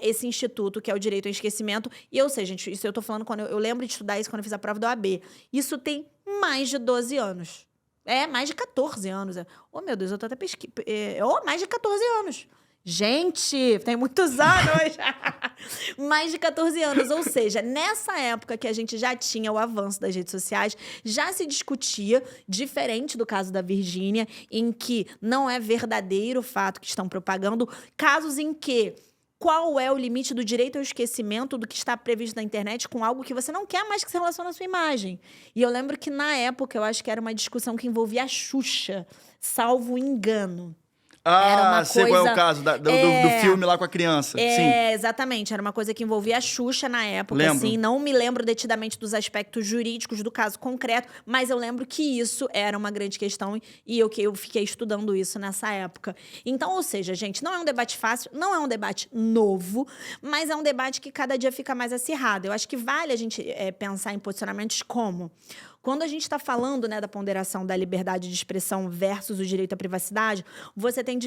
esse instituto, que é o direito ao esquecimento. E, ou seja, gente, isso eu tô falando quando eu lembro de estudar isso quando eu fiz a prova da OAB. Isso tem mais de 12 anos. Mais de 14 anos. Oh, meu Deus, eu tô até pesquisando. Mais de 14 anos. Gente, tem muitos anos. Mais de 14 anos. Ou seja, nessa época que a gente já tinha o avanço das redes sociais, já se discutia, diferente do caso da Virgínia, em que não é verdadeiro o fato que estão propagando, casos em que qual é o limite do direito ao esquecimento do que está previsto na internet com algo que você não quer mais que se relacione à sua imagem. E eu lembro que, na época, eu acho que era uma discussão que envolvia a Xuxa, salvo engano. Sei qual é o caso do filme lá com a criança. Sim. Exatamente. Era uma coisa que envolvia a Xuxa na época. Lembro. Assim, não me lembro detidamente dos aspectos jurídicos do caso concreto, mas eu lembro que isso era uma grande questão e eu fiquei estudando isso nessa época. Então, ou seja, gente, não é um debate fácil, não é um debate novo, mas é um debate que cada dia fica mais acirrado. Eu acho que vale a gente pensar em posicionamentos como... Quando a gente está falando, né, da ponderação da liberdade de expressão versus o direito à privacidade, você tem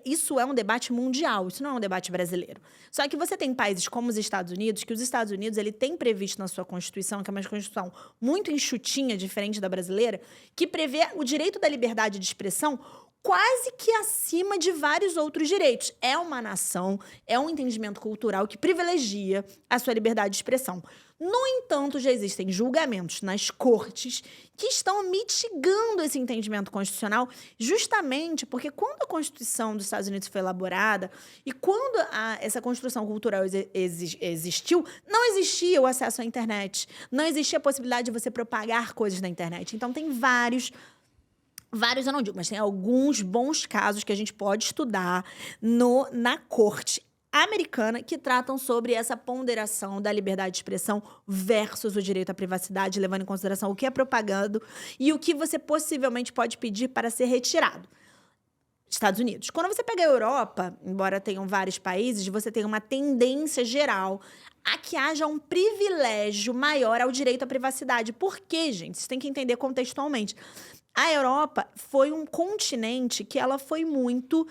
isso é um debate mundial, isso não é um debate brasileiro. Só que você tem países como os Estados Unidos, que os Estados Unidos ele tem previsto na sua Constituição, que é uma Constituição muito enxutinha, diferente da brasileira, que prevê o direito da liberdade de expressão quase que acima de vários outros direitos. É uma nação, é um entendimento cultural que privilegia a sua liberdade de expressão. No entanto, já existem julgamentos nas cortes que estão mitigando esse entendimento constitucional, justamente porque quando a Constituição dos Estados Unidos foi elaborada e quando essa construção cultural existiu, não existia o acesso à internet, não existia a possibilidade de você propagar coisas na internet. Então, tem vários eu não digo, mas tem alguns bons casos que a gente pode estudar na corte americana que tratam sobre essa ponderação da liberdade de expressão versus o direito à privacidade, levando em consideração o que é propagando e o que você possivelmente pode pedir para ser retirado. Estados Unidos. Quando você pega a Europa, embora tenham vários países, você tem uma tendência geral a que haja um privilégio maior ao direito à privacidade. Por quê, gente? Você tem que entender contextualmente. A Europa foi um continente que ela foi muito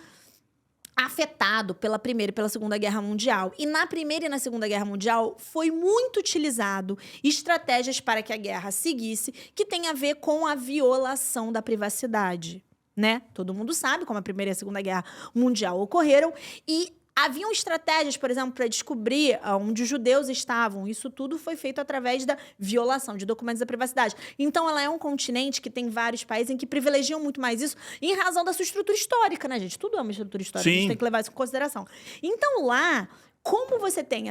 afetado pela Primeira e pela Segunda Guerra Mundial. E na Primeira e na Segunda Guerra Mundial foi muito utilizado estratégias para que a guerra seguisse, que tem a ver com a violação da privacidade, né? Todo mundo sabe como a Primeira e a Segunda Guerra Mundial ocorreram e haviam estratégias, por exemplo, para descobrir onde os judeus estavam. Isso tudo foi feito através da violação de documentos da privacidade. Então, ela é um continente que tem vários países em que privilegiam muito mais isso em razão da sua estrutura histórica, né, gente? Tudo é uma estrutura histórica, Sim. a gente tem que levar isso em consideração. Então, lá, como você tem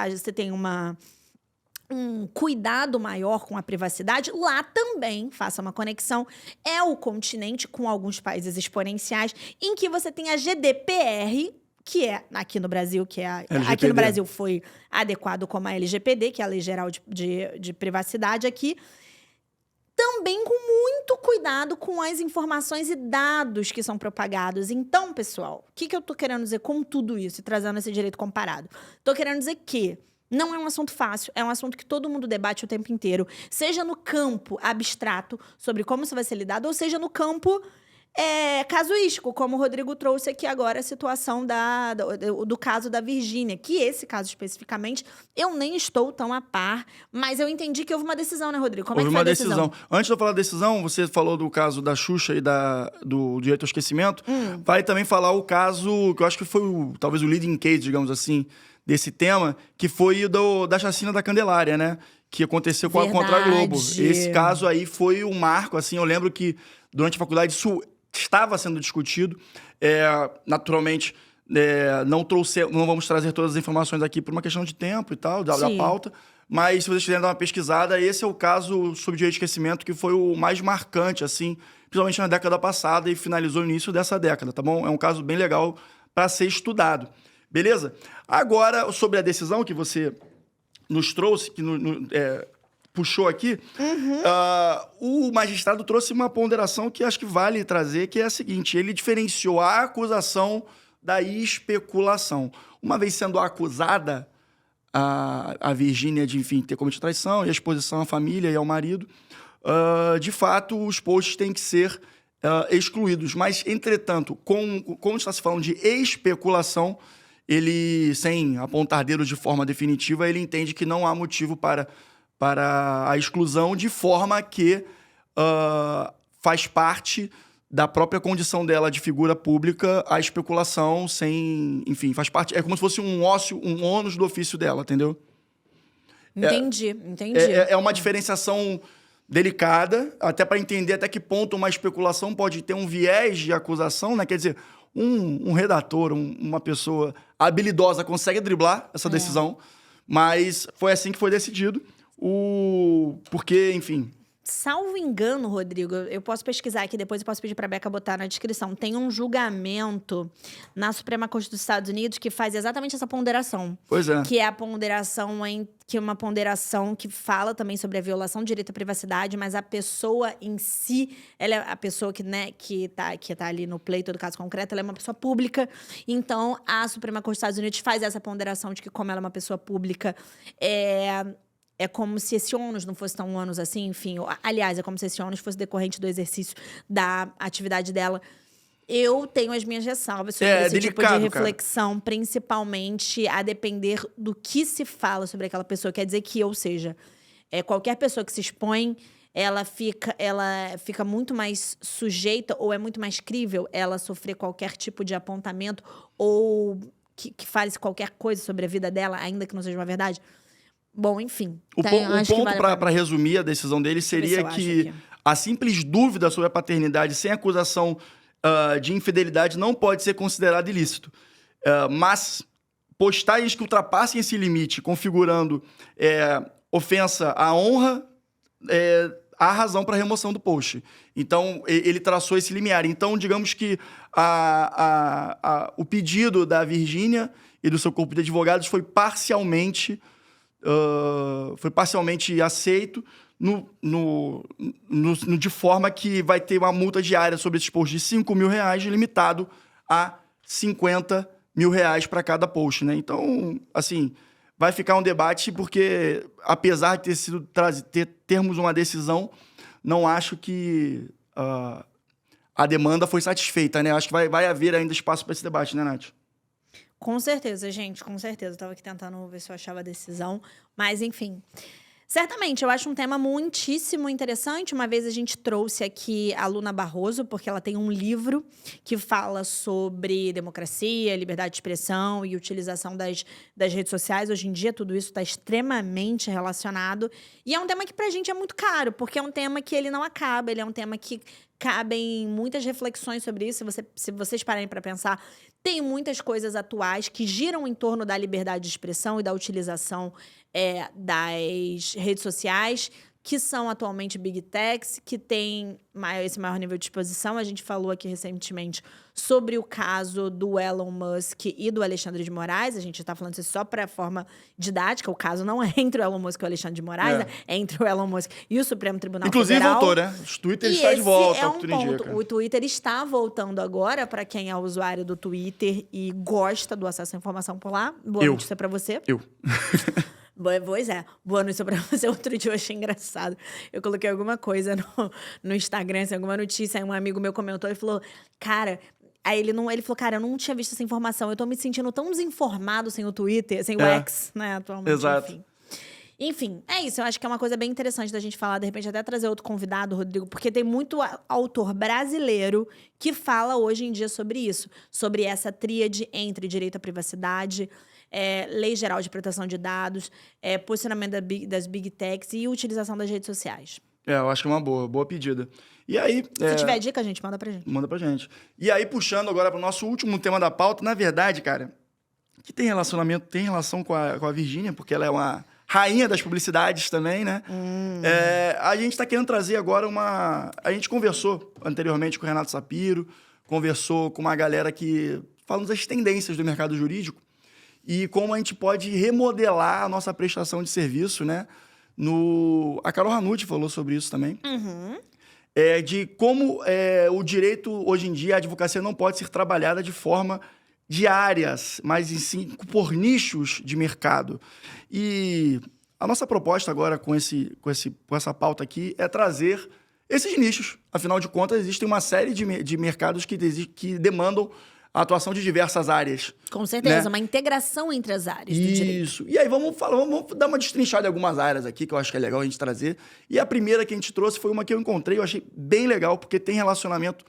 você tem um cuidado maior com a privacidade, lá também, faça uma conexão, é o continente com alguns países exponenciais em que você tem a GDPR, que é aqui no Brasil, aqui no Brasil foi adequado como a LGPD, que é a Lei Geral de Privacidade aqui, também com muito cuidado com as informações e dados que são propagados. Então, pessoal, o que eu tô querendo dizer com tudo isso e trazendo esse direito comparado? Tô querendo dizer que não é um assunto fácil, é um assunto que todo mundo debate o tempo inteiro, seja no campo abstrato, sobre como isso vai ser lidado, ou seja no campo casuístico, como o Rodrigo trouxe aqui agora a situação do caso da Virgínia, que esse caso especificamente, eu nem estou tão a par, mas eu entendi que houve uma decisão, né, Rodrigo? Como é que foi a decisão? Antes de eu falar da decisão, você falou do caso da Xuxa e do direito ao esquecimento, vai também falar o caso, que eu acho que foi talvez o leading case, digamos assim, desse tema, que foi o da chacina da Candelária, né? Que aconteceu contra a Globo. Esse caso aí foi um marco, assim, eu lembro que durante a faculdade isso estava sendo discutido. Naturalmente, não vamos trazer todas as informações aqui por uma questão de tempo e tal, da pauta, mas se vocês quiserem dar uma pesquisada, esse é o caso sobre direito de esquecimento que foi o mais marcante, assim, principalmente na década passada e finalizou no início dessa década, tá bom? É um caso bem legal para ser estudado. Beleza? Agora, sobre a decisão que você nos trouxe, que puxou aqui, o magistrado trouxe uma ponderação que acho que vale trazer, que é a seguinte: ele diferenciou a acusação da especulação. Uma vez sendo acusada a Virgínia de, enfim, ter cometido traição e a exposição à família e ao marido, de fato, os posts têm que ser excluídos. Mas, entretanto, como está se falando de especulação, ele, sem apontar dedos de forma definitiva, ele entende que não há motivo para a exclusão, de forma que faz parte da própria condição dela de figura pública a especulação enfim, faz parte, é como se fosse um ônus do ofício dela, entendeu? Entendi. É uma diferenciação delicada, até para entender até que ponto uma especulação pode ter um viés de acusação, né? Quer dizer, um redator, uma pessoa habilidosa consegue driblar essa decisão, mas foi assim que foi decidido. Porque, enfim... Salvo engano, Rodrigo, eu posso pesquisar aqui, depois eu posso pedir para a Beca botar na descrição. Tem um julgamento na Suprema Corte dos Estados Unidos que faz exatamente essa ponderação. Pois é. Que é a ponderação que é uma ponderação que fala também sobre a violação do direito à privacidade, mas a pessoa em si, ela é a pessoa que tá ali no pleito do caso concreto, ela é uma pessoa pública. Então, a Suprema Corte dos Estados Unidos faz essa ponderação de que, como ela é uma pessoa pública, é como se esse ônus não fosse tão ônus assim, enfim. Aliás, é como se esse ônus fosse decorrente do exercício da atividade dela. Eu tenho as minhas ressalvas sobre esse tipo de reflexão, principalmente a depender do que se fala sobre aquela pessoa. Quer dizer que, ou seja, qualquer pessoa que se expõe ela fica muito mais sujeita ou é muito mais crível ela sofrer qualquer tipo de apontamento ou que fale qualquer coisa sobre a vida dela, ainda que não seja uma verdade? Bom, enfim. O ponto, para resumir a decisão dele, seria que a simples dúvida sobre a paternidade sem acusação de infidelidade não pode ser considerado ilícito. Mas postagens que ultrapassem esse limite, configurando ofensa à honra, há razão para a remoção do post. Então, ele traçou esse limiar. Então, digamos que o pedido da Virgínia e do seu corpo de advogados foi parcialmente aceito de forma que vai ter uma multa diária sobre esses posts de R$5.000, limitado a R$50.000 para cada post, né? Então, assim, vai ficar um debate porque, apesar de termos uma decisão, não acho que a demanda foi satisfeita, né? Acho que vai haver ainda espaço para esse debate, né, Nath? Com certeza, gente, com certeza. Eu tava aqui tentando ver se eu achava a decisão, mas enfim. Certamente, eu acho um tema muitíssimo interessante. Uma vez a gente trouxe aqui a Luna Barroso, porque ela tem um livro que fala sobre democracia, liberdade de expressão e utilização das redes sociais. Hoje em dia, tudo isso está extremamente relacionado. E é um tema que pra gente é muito caro, porque é um tema que ele não acaba, ele é um tema que cabem muitas reflexões sobre isso. Se vocês pararem para pensar, tem muitas coisas atuais que giram em torno da liberdade de expressão e da utilização das redes sociais, que são atualmente big techs, que têm esse maior nível de exposição. A gente falou aqui recentemente sobre o caso do Elon Musk e do Alexandre de Moraes. A gente está falando isso só para forma didática. O caso não é entre o Elon Musk e o Alexandre de Moraes, né? É entre o Elon Musk e o Supremo Tribunal Federal. Inclusive voltou, né? O Twitter está de volta. É um ponto. O Twitter está voltando agora, para quem é usuário do Twitter e gosta do acesso à informação por lá. Boa notícia para você. Pois é, boa notícia pra você. Outro dia eu achei engraçado. Eu coloquei alguma coisa no Instagram, assim, alguma notícia, aí um amigo meu comentou e falou, cara... Aí ele falou, cara, eu não tinha visto essa informação, eu tô me sentindo tão desinformado sem o Twitter, sem o X, né, atualmente. Exato. Enfim, é isso. Eu acho que é uma coisa bem interessante da gente falar, de repente até trazer outro convidado, Rodrigo, porque tem muito autor brasileiro que fala hoje em dia sobre isso, sobre essa tríade entre direito à privacidade, Lei Geral de Proteção de Dados, posicionamento das Big Techs e utilização das redes sociais. Eu acho que é uma boa pedida. E aí... Se tiver dica, gente, manda pra gente. Manda pra gente. E aí, puxando agora pro nosso último tema da pauta, na verdade, cara, que tem relação com a Virgínia, porque ela é uma rainha das publicidades também, né? A gente tá querendo trazer agora A gente conversou anteriormente com o Renato Sapiro, conversou com uma galera que fala das tendências do mercado jurídico e como a gente pode remodelar a nossa prestação de serviço, né? A Carol Ranucci falou sobre isso também. De como o direito, hoje em dia, a advocacia não pode ser trabalhada de forma diárias, mas sim por nichos de mercado. E a nossa proposta agora com essa pauta aqui é trazer esses nichos. Afinal de contas, existem uma série de mercados que demandam a atuação de diversas áreas. Com certeza, né? Uma integração entre as áreas do direito. Isso. E aí, vamos dar uma destrinchada em algumas áreas aqui, que eu acho que é legal a gente trazer. E a primeira que a gente trouxe foi uma que eu encontrei, eu achei bem legal, porque tem relacionamento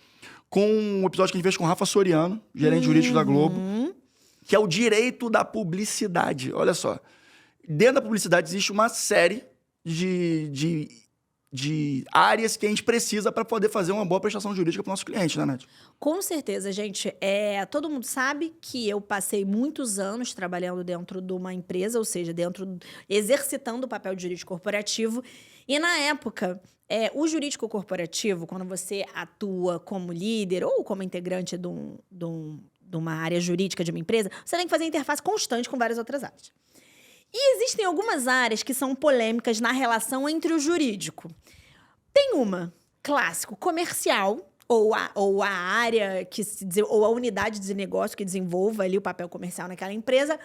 com um episódio que a gente fez com o Rafa Soriano, gerente jurídico da Globo, que é o direito da publicidade. Olha só. Dentro da publicidade existe uma série de áreas que a gente precisa para poder fazer uma boa prestação jurídica para o nosso cliente, né, Nath? Com certeza, gente. Todo mundo sabe que eu passei muitos anos trabalhando dentro de uma empresa, ou seja, exercitando o papel de jurídico corporativo. E na época, o jurídico corporativo, quando você atua como líder ou como integrante de uma área jurídica de uma empresa, você tem que fazer interface constante com várias outras áreas. E existem algumas áreas que são polêmicas na relação entre o jurídico. Tem uma, clássico, comercial, ou a área ou a unidade de negócio que desenvolva ali o papel comercial naquela empresa,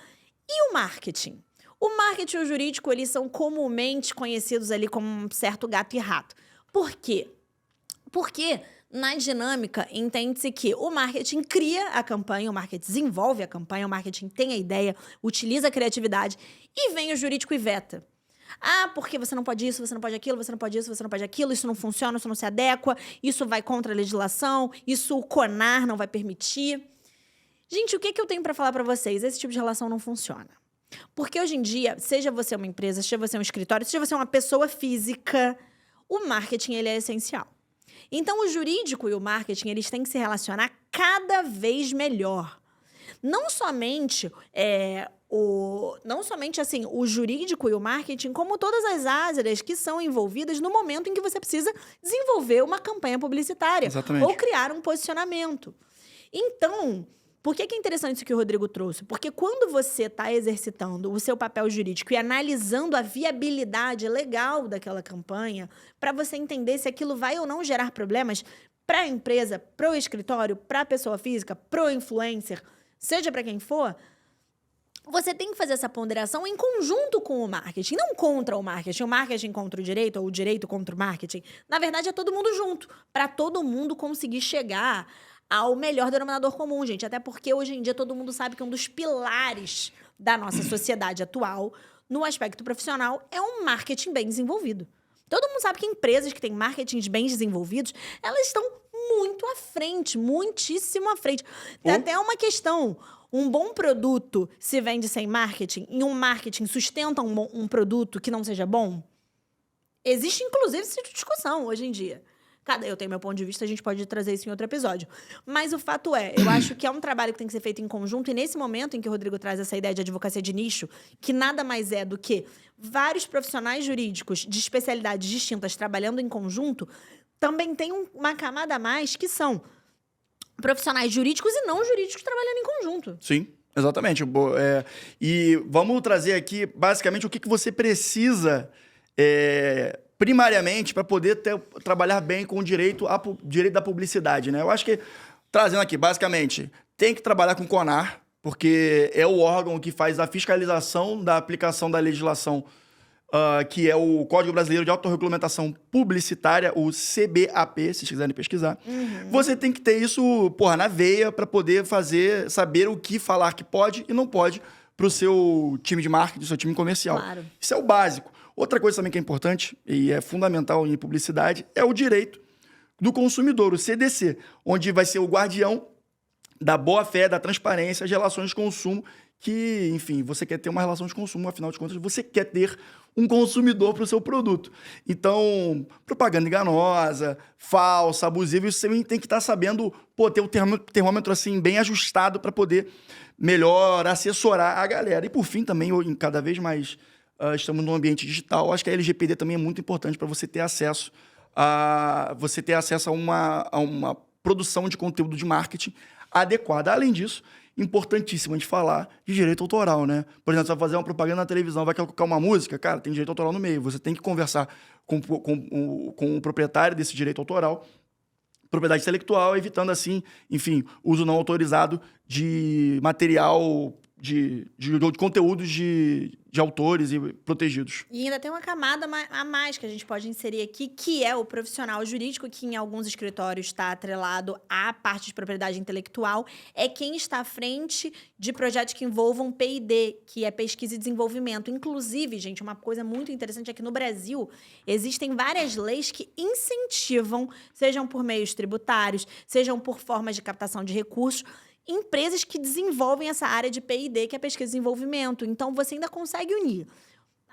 e o marketing. O marketing e o jurídico, eles são comumente conhecidos ali como um certo gato e rato. Por quê? Porque na dinâmica, entende-se que o marketing cria a campanha, o marketing desenvolve a campanha, o marketing tem a ideia, utiliza a criatividade e vem o jurídico e veta. Ah, porque você não pode isso, você não pode aquilo, você não pode isso, você não pode aquilo, isso não funciona, isso não se adequa, isso vai contra a legislação, isso o CONAR não vai permitir. Gente, o que eu tenho para falar para vocês? Esse tipo de relação não funciona. Porque hoje em dia, seja você uma empresa, seja você um escritório, seja você uma pessoa física, o marketing ele é essencial. Então, o jurídico e o marketing, eles têm que se relacionar cada vez melhor. Não somente assim, o jurídico e o marketing, como todas as áreas que são envolvidas no momento em que você precisa desenvolver uma campanha publicitária. Exatamente. Ou criar um posicionamento. Então, por que é interessante isso que o Rodrigo trouxe? Porque quando você está exercitando o seu papel jurídico e analisando a viabilidade legal daquela campanha, para você entender se aquilo vai ou não gerar problemas para a empresa, para o escritório, para a pessoa física, para o influencer, seja para quem for, você tem que fazer essa ponderação em conjunto com o marketing, não contra o marketing contra o direito, ou o direito contra o marketing. Na verdade, é todo mundo junto, para todo mundo conseguir chegar ao melhor denominador comum, gente. Até porque, hoje em dia, todo mundo sabe que um dos pilares da nossa sociedade atual, no aspecto profissional, é um marketing bem desenvolvido. Todo mundo sabe que empresas que têm marketings bem desenvolvidos, elas estão muito à frente, muitíssimo à frente. Tem até uma questão. Um bom produto se vende sem marketing e um marketing sustenta um produto que não seja bom? Existe, inclusive, essa discussão hoje em dia. Eu tenho meu ponto de vista, a gente pode trazer isso em outro episódio. Mas o fato é, eu acho que é um trabalho que tem que ser feito em conjunto, e nesse momento em que o Rodrigo traz essa ideia de advocacia de nicho, que nada mais é do que vários profissionais jurídicos de especialidades distintas trabalhando em conjunto, também tem uma camada a mais, que são profissionais jurídicos e não jurídicos trabalhando em conjunto. Sim, exatamente. E vamos trazer aqui, basicamente, o que você precisa, primariamente, para poder trabalhar bem com o direito da publicidade, né? Eu acho que, trazendo aqui, basicamente, tem que trabalhar com o CONAR, porque é o órgão que faz a fiscalização da aplicação da legislação, que é o Código Brasileiro de Autorregulamentação Publicitária, o CBAP, se vocês quiserem pesquisar. Você tem que ter isso, na veia, para poder saber o que falar que pode e não pode para o seu time de marketing, seu time comercial. Claro. Isso é o básico. Outra coisa também que é importante e é fundamental em publicidade é o direito do consumidor, o CDC, onde vai ser o guardião da boa-fé, da transparência, as relações de consumo, que, enfim, você quer ter uma relação de consumo, afinal de contas, você quer ter um consumidor para o seu produto. Então, propaganda enganosa, falsa, abusiva, isso você tem que estar sabendo ter o termômetro assim, bem ajustado para poder melhor assessorar a galera. E, por fim, também, cada vez mais estamos num ambiente digital, acho que a LGPD também é muito importante para você ter acesso a uma produção de conteúdo de marketing adequada. Além disso, importantíssimo a gente falar de direito autoral, né? Por exemplo, você vai fazer uma propaganda na televisão, vai colocar uma música, cara, tem direito autoral no meio. Você tem que conversar com o proprietário desse direito autoral, propriedade intelectual, evitando assim, enfim, uso não autorizado de material, de conteúdos de autores e protegidos. E ainda tem uma camada a mais que a gente pode inserir aqui, que é o profissional jurídico, que em alguns escritórios está atrelado à parte de propriedade intelectual, é quem está à frente de projetos que envolvam P&D, que é pesquisa e desenvolvimento. Inclusive, gente, uma coisa muito interessante é que no Brasil existem várias leis que incentivam, sejam por meios tributários, sejam por formas de captação de recursos, empresas que desenvolvem essa área de P&D, que é pesquisa e desenvolvimento. Então, você ainda consegue unir.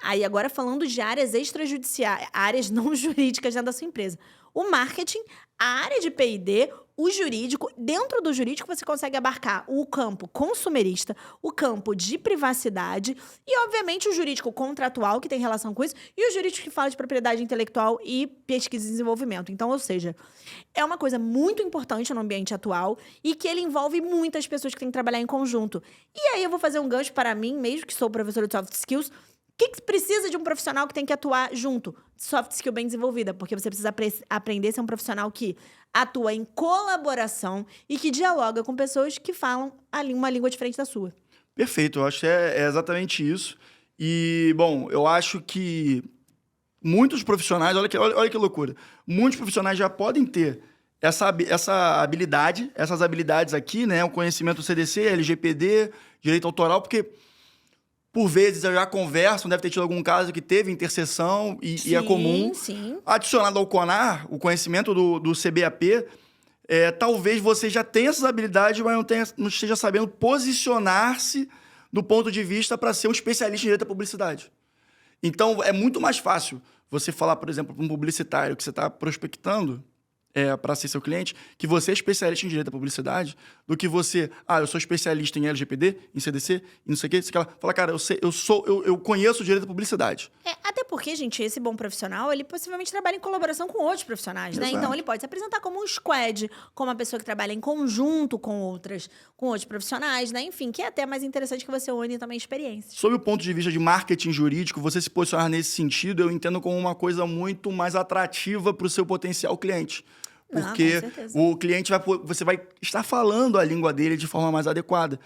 Aí, agora falando de áreas extrajudiciais, áreas não jurídicas dentro da sua empresa. O marketing, a área de P&D, o jurídico. Dentro do jurídico, você consegue abarcar o campo consumerista, o campo de privacidade e, obviamente, o jurídico contratual, que tem relação com isso, e o jurídico que fala de propriedade intelectual e pesquisa e desenvolvimento. Então, ou seja, é uma coisa muito importante no ambiente atual e que ele envolve muitas pessoas que têm que trabalhar em conjunto. E aí, eu vou fazer um gancho para mim, mesmo que sou professora de soft skills. O que precisa de um profissional que tem que atuar junto? Soft skill bem desenvolvida, porque você precisa aprender a ser um profissional que atua em colaboração e que dialoga com pessoas que falam uma língua diferente da sua. Perfeito, eu acho que é exatamente isso. E, bom, eu acho que muitos profissionais, olha que loucura, muitos profissionais já podem ter essa habilidade, essas habilidades aqui, né? O conhecimento do CDC, LGPD, direito autoral, porque por vezes já conversam, deve ter tido algum caso que teve interseção e é comum. Sim. Adicionado ao CONAR, o conhecimento do CBAP, talvez você já tenha essas habilidades, mas não esteja sabendo posicionar-se do ponto de vista para ser um especialista em direito à publicidade. Então, é muito mais fácil você falar, por exemplo, para um publicitário que você está prospectando para ser seu cliente, que você é especialista em direito à publicidade, do que você, eu sou especialista em LGPD, em CDC, e não sei o quê. Você fala, cara, eu conheço o direito à publicidade. Até porque, gente, esse bom profissional, ele possivelmente trabalha em colaboração com outros profissionais, né? Então, ele pode se apresentar como um squad, como uma pessoa que trabalha em conjunto com outros profissionais, né? Enfim, que é até mais interessante que você une também experiências. Sob o ponto de vista de marketing jurídico, você se posicionar nesse sentido, eu entendo como uma coisa muito mais atrativa para o seu potencial cliente. Porque o cliente você vai estar falando a língua dele de forma mais adequada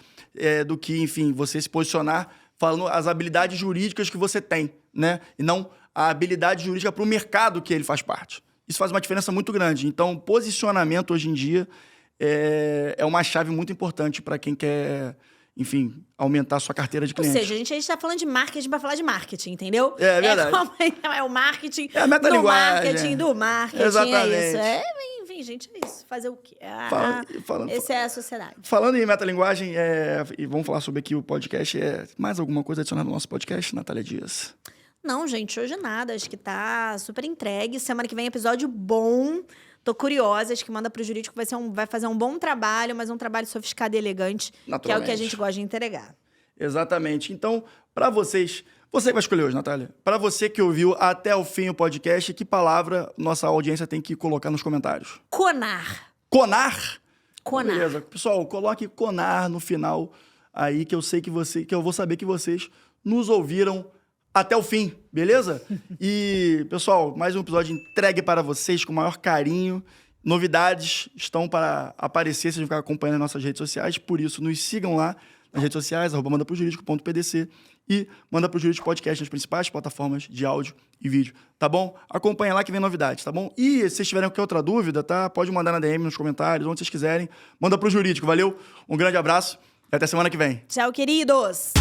do que, enfim, você se posicionar falando as habilidades jurídicas que você tem, né? E não a habilidade jurídica para o mercado que ele faz parte. Isso faz uma diferença muito grande. Então, posicionamento hoje em dia é uma chave muito importante para quem quer, enfim, aumentar a sua carteira de clientes. Ou seja, a gente está falando de marketing para falar de marketing, entendeu? É verdade. É o marketing a metalinguagem. do marketing, Exatamente. é isso. Enfim, gente, é isso. Fazer o quê? Essa é a sociedade. Falando em metalinguagem, e vamos falar sobre aqui o podcast, mais alguma coisa adicionada no nosso podcast, Natália Dias? Não, gente, hoje nada. Acho que tá super entregue. Semana que vem, episódio bom. Tô curiosa, acho que Manda Pro Jurídico vai fazer um bom trabalho, mas um trabalho sofisticado e elegante, que é o que a gente gosta de entregar. Exatamente. Então, para vocês... Você que vai escolher hoje, Natália. Para você que ouviu até o fim o podcast, que palavra nossa audiência tem que colocar nos comentários? CONAR. CONAR? CONAR. Beleza. Pessoal, coloque CONAR no final aí, que eu sei que eu vou saber que vocês nos ouviram até o fim, beleza? E, pessoal, mais um episódio entregue para vocês com o maior carinho. Novidades estão para aparecer, vocês vão ficar acompanhando as nossas redes sociais, por isso nos sigam lá nas redes sociais, @mandaprojurídico.pdc e Manda Pro Jurídico Podcast nas principais plataformas de áudio e vídeo, tá bom? Acompanha lá que vem novidades, tá bom? E se vocês tiverem qualquer outra dúvida, tá? Pode mandar na DM, nos comentários, onde vocês quiserem. Manda Pro Jurídico, valeu? Um grande abraço e até semana que vem. Tchau, queridos!